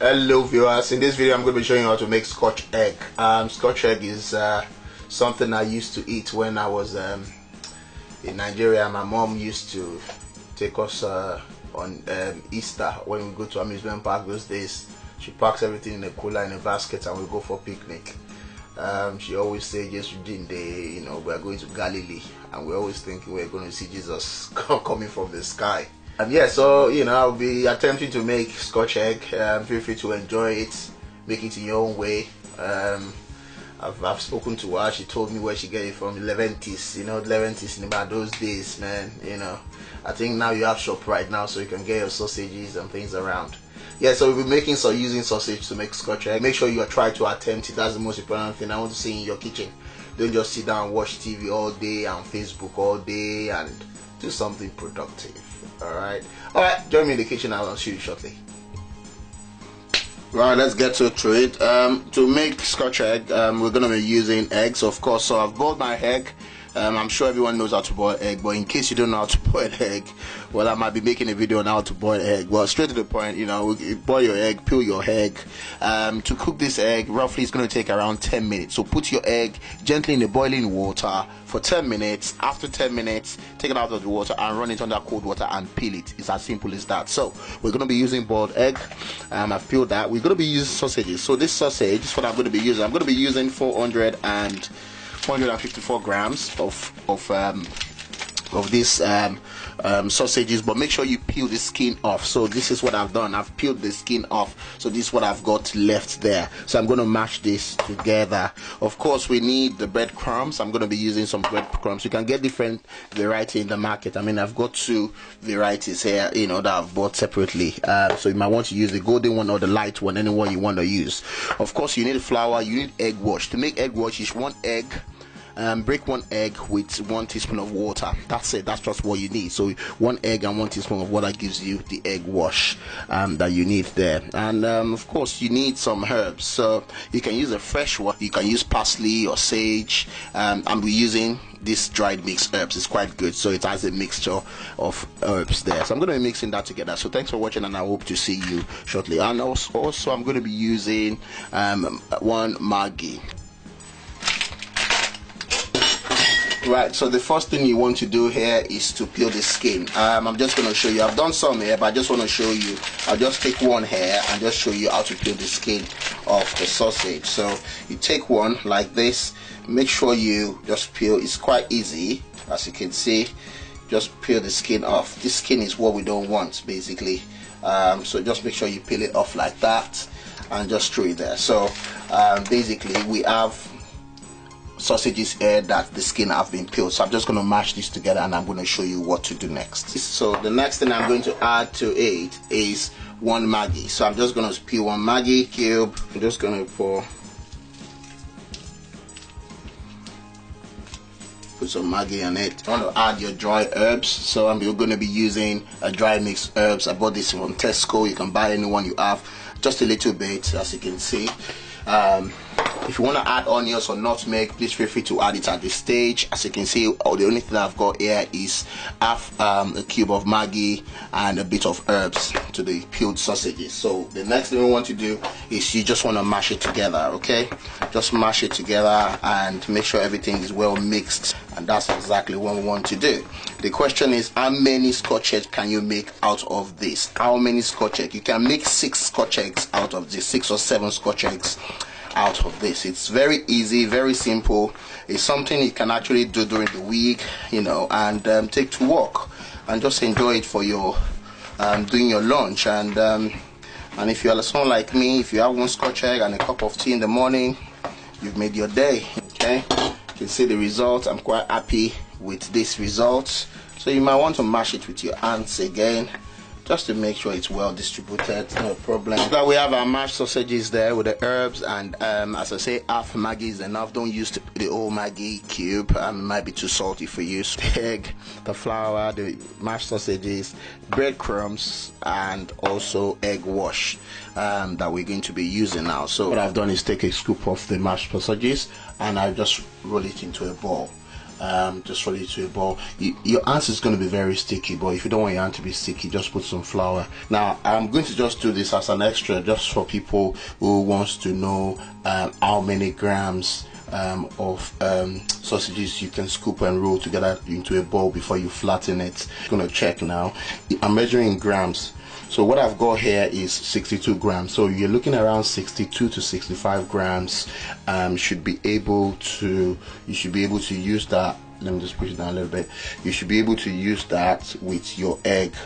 Hello viewers, in this video I'm going to be showing you how to make scotch egg. Scotch egg is something I used to eat when I was in Nigeria. My mom used to take us on Easter when we go to amusement park those days. She packs everything in a cooler, in a basket, and we go for picnic. She always say, just within the, we're going to Galilee, and we're always thinking we're going to see Jesus coming from the sky. Yeah, so I'll be attempting to make scotch egg. Feel free to enjoy it, make it in your own way. I've spoken to her. She told me where she get it from. Leventis, Leventis in about those days, man. I think now you have shop right now, so you can get your sausages and things around. Yeah, so we'll be making using sausage to make scotch egg. Make sure you try to attempt it. That's the most important thing I want to see in your kitchen. Don't just sit down and watch TV all day and Facebook all day, and do something productive. Alright, join me in the kitchen and I'll show you shortly. Right, let's get to it. To make scotch egg, we're going to be using eggs, of course. So I've boiled my egg. I'm sure everyone knows how to boil egg, but in case you don't know how to boil egg, well, I might be making a video on how to boil egg. Well, straight to the point, boil your egg, peel your egg. To cook this egg, roughly it's going to take around 10 minutes. So put your egg gently in the boiling water for 10 minutes. After 10 minutes, take it out of the water and run it under cold water and peel it. It's as simple as that. So we're going to be using boiled egg. I've peeled that. We're going to be using sausages. So this sausage is what I'm going to be using. I'm going to be using 454 grams of these sausages, but make sure you peel the skin off. So this is what I've done. I've peeled the skin off, so this is what I've got left there. So I'm going to mash this together. Of course, we need the breadcrumbs. I'm going to be using some breadcrumbs. You can get different variety in the market. I mean, I've got two varieties here, that I've bought separately. So you might want to use the golden one or the light one, anyone you want to use. Of course, you need flour. You need egg wash. To make egg wash, is 1 egg. Break 1 egg with 1 teaspoon of water. That's it. That's just what you need. So 1 egg and 1 teaspoon of water gives you the egg wash that you need there. And of course, you need some herbs. So you can use a fresh one. You can use parsley or sage. I'm using this dried mixed herbs. It's quite good, so it has a mixture of herbs there. So I'm going to be mixing that together. So thanks for watching, and I hope to see you shortly. And also I'm going to be using 1 Maggi. Right, so the first thing you want to do here is to peel the skin. I'm just going to show you. I've done some here, but I just want to show you. I'll just take one here and just show you how to peel the skin of the sausage. So you take one like this. Make sure you just peel. It's quite easy, as you can see. Just peel the skin off. This skin is what we don't want, basically. So just make sure you peel it off like that and just throw it there. So basically we have sausages here that the skin have been peeled. So I'm just going to mash this together and I'm going to show you what to do next. So the next thing I'm going to add to it is 1 Maggi. So I'm just going to peel 1 Maggi cube. I'm just going to put some Maggi on it. I want to add your dry herbs. So I'm going to be using a dry mixed herbs. I bought this from Tesco. You can buy anyone you have, just a little bit, as you can see. If you want to add onions or nutmeg, please feel free to add it at this stage. As you can see, the only thing I've got here is half a cube of Maggi and a bit of herbs to the peeled sausages. So the next thing we want to do is you just want to mash it together, okay? Just mash it together and make sure everything is well mixed, and that's exactly what we want to do. The question is, how many scotch eggs can you make out of this? How many scotch eggs? You can make 6 scotch eggs out of this, 6 or 7 scotch eggs out of this. It's very easy, very simple. It's something you can actually do during the week, and take to work and just enjoy it for your doing your lunch. And if you are someone like me, if you have 1 scotch egg and a cup of tea in the morning, you've made your day. Okay, you can see the result. I'm quite happy with this result. So you might want to mash it with your hands again, just to make sure it's well distributed. No problem. Now we have our mashed sausages there with the herbs, and as I say, half Maggi is enough. Don't use the whole Maggi cube. It might be too salty for you. So the egg, the flour, the mashed sausages, breadcrumbs, and also egg wash that we're going to be using now. So what I've done is take a scoop of the mashed sausages and I just roll it into a ball. just roll it to a ball. Your hand is going to be very sticky, but if you don't want your hand to be sticky, just put some flour. Now I'm going to just do this as an extra, just for people who wants to know how many grams of sausages you can scoop and roll together into a ball before you flatten it. I'm gonna check now. I'm measuring in grams. So what I've got here is 62 grams. So you're looking around 62 to 65 grams. You should be able to use that. Let me just push it down a little bit. You should be able to use that with your egg.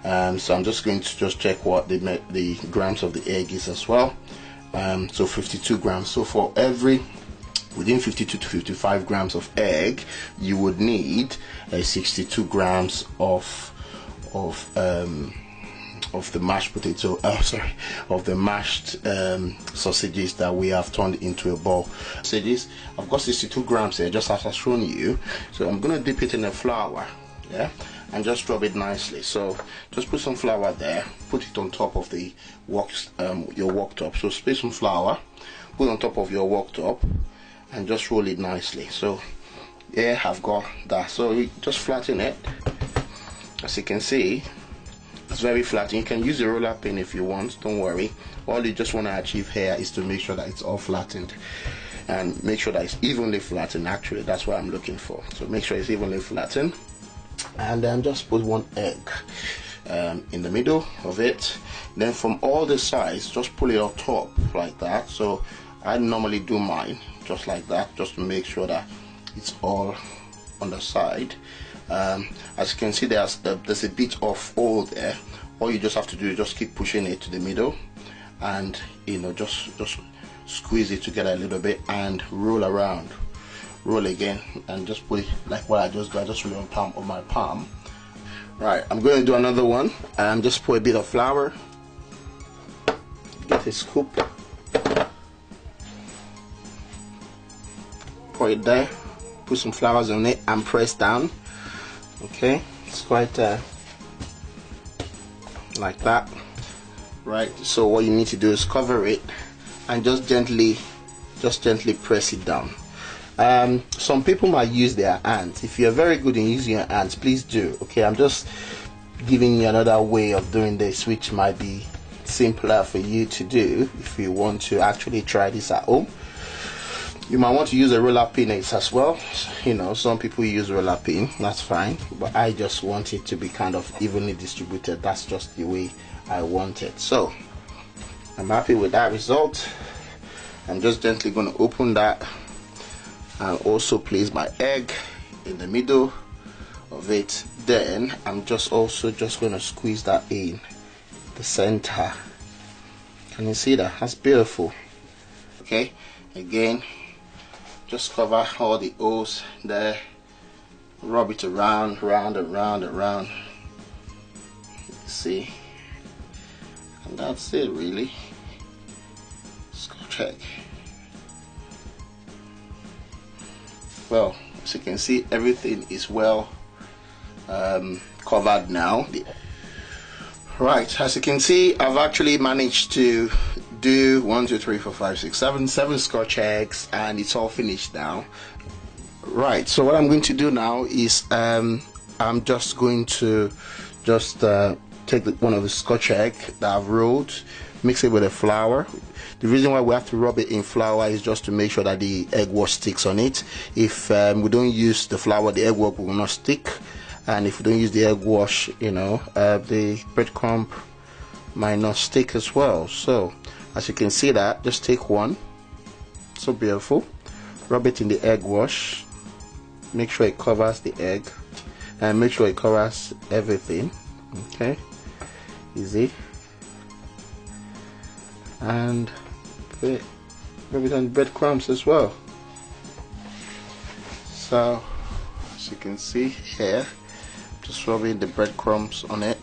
So I'm just going to just check what the grams of the egg is as well. So 52 grams. So for every within 52 to 55 grams of egg, you would need 62 grams of the mashed potato, of the mashed sausages that we have turned into a ball. Sausages, I've got 62 grams here, just as I've shown you. So I'm gonna dip it in the flour, yeah, and just rub it nicely. So just put some flour there, put it on top of the your wok top. So spray some flour, put on top of your wok top, and just roll it nicely. So yeah, I've got that. So you just flatten it. As you can see, it's very flat. You can use a roller pin if you want, don't worry. All you just want to achieve here is to make sure that it's all flattened, and make sure that it's evenly flattened. Actually, that's what I'm looking for. So make sure it's evenly flattened, and then just put one egg in the middle of it. Then from all the sides, just pull it up top like that. So I normally do mine just like that, just to make sure that it's all on the side. As you can see, there's a bit of hole there. All you just have to do is just keep pushing it to the middle, and just squeeze it together a little bit and roll around, roll again, and just put it like what I just got. Just roll it on my palm. Right, I'm going to do another one, and just put a bit of flour, get a scoop, pour it there, put some flowers on it, and press down. Okay, it's quite like that. Right, so what you need to do is cover it and just gently press it down. Some people might use their hands. If you're very good in using your hands, please do. Okay, I'm just giving you another way of doing this, which might be simpler for you to do if you want to actually try this at home. You might want to use a roller pin as well. Some people use roller pin, that's fine, but I just want it to be kind of evenly distributed. That's just the way I want it. So I'm happy with that result. I'm just gently going to open that and also place my egg in the middle of it. Then I'm just going to squeeze that in the center. Can you see that? That's beautiful. Okay, again, just cover all the holes there, rub it around, around. See, and that's it really. Let's go check. Well, as you can see, everything is well covered now. Right, as you can see, I've actually managed to do 1, 2, 3, 4, 5, 6, 7 Scotch eggs, and it's all finished now. Right, so what I'm going to do now is I'm just going to take one of the Scotch egg that I've rolled, mix it with the flour. The reason why we have to rub it in flour is just to make sure that the egg wash sticks on it. If we don't use the flour, the egg wash will not stick, and if we don't use the egg wash, the breadcrumb might not stick as well. So as you can see, that just take one, so beautiful, rub it in the egg wash, make sure it covers the egg, and make sure it covers everything. Okay, easy, and rub it on breadcrumbs as well. So as you can see here, just rubbing the breadcrumbs on it.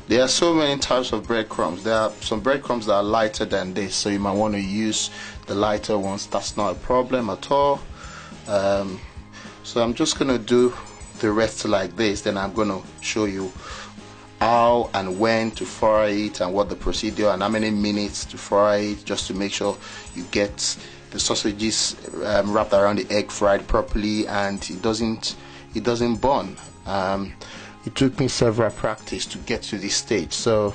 There are so many types of breadcrumbs. There are some breadcrumbs that are lighter than this, so you might want to use the lighter ones. That's not a problem at all. So I'm just gonna do the rest like this, then I'm gonna show you how and when to fry it, and what the procedure and how many minutes to fry it, just to make sure you get the sausage is wrapped around the egg, fried properly, and it doesn't burn. It took me several practice to get to this stage, so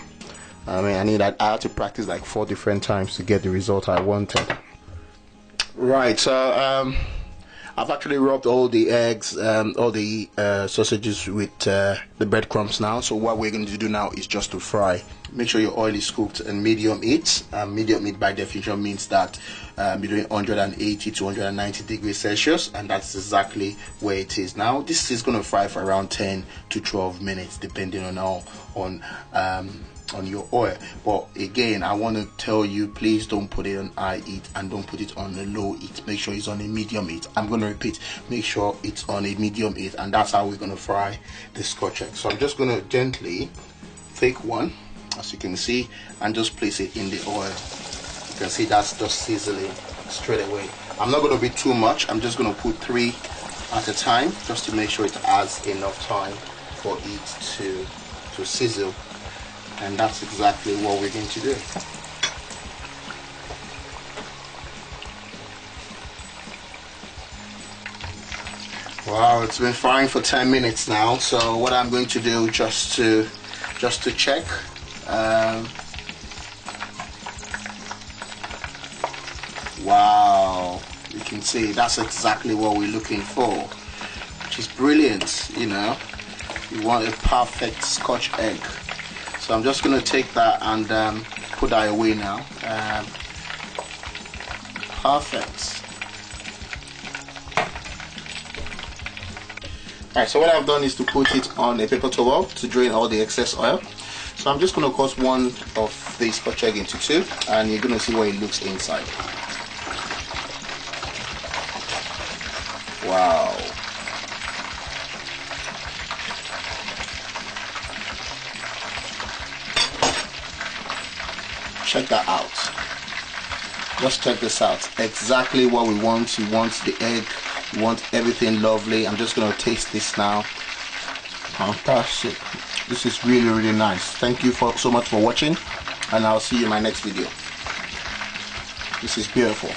I mean I had to practice like 4 different times to get the result I wanted. Right, so I've actually rubbed all the eggs, all the sausages with the breadcrumbs now. So what we're going to do now is just to fry. Make sure your oil is cooked in medium heat. Medium heat by definition means that between 180 to 190 degrees Celsius, and that's exactly where it is now. This is going to fry for around 10 to 12 minutes, depending on your oil. But again, I want to tell you, please don't put it on high heat and don't put it on a low heat. Make sure it's on a medium heat. I'm going to repeat, make sure it's on a medium heat, and that's how we're going to fry the Scotch egg. So I'm just going to gently take one, as you can see, and just place it in the oil. You can see that's just sizzling straight away. I'm not going to be too much. I'm just going to put 3 at a time, just to make sure it has enough time for it to sizzle. And that's exactly what we're going to do. Wow, it's been frying for 10 minutes now. So what I'm going to do, just to check, wow, you can see that's exactly what we're looking for, which is brilliant. You know, you want a perfect Scotch egg. So I'm just going to take that and put that away now. Perfect. Alright, so what I've done is to put it on a paper towel to drain all the excess oil. So I'm just going to cut one of the Scotch egg into 2, and you're going to see what it looks inside. Wow. Check that out. Just check this out. Exactly what we want. You want the egg, you want everything lovely. I'm just going to taste this now. Fantastic. This is really, really nice. Thank you so much for watching, and I'll see you in my next video. This is beautiful.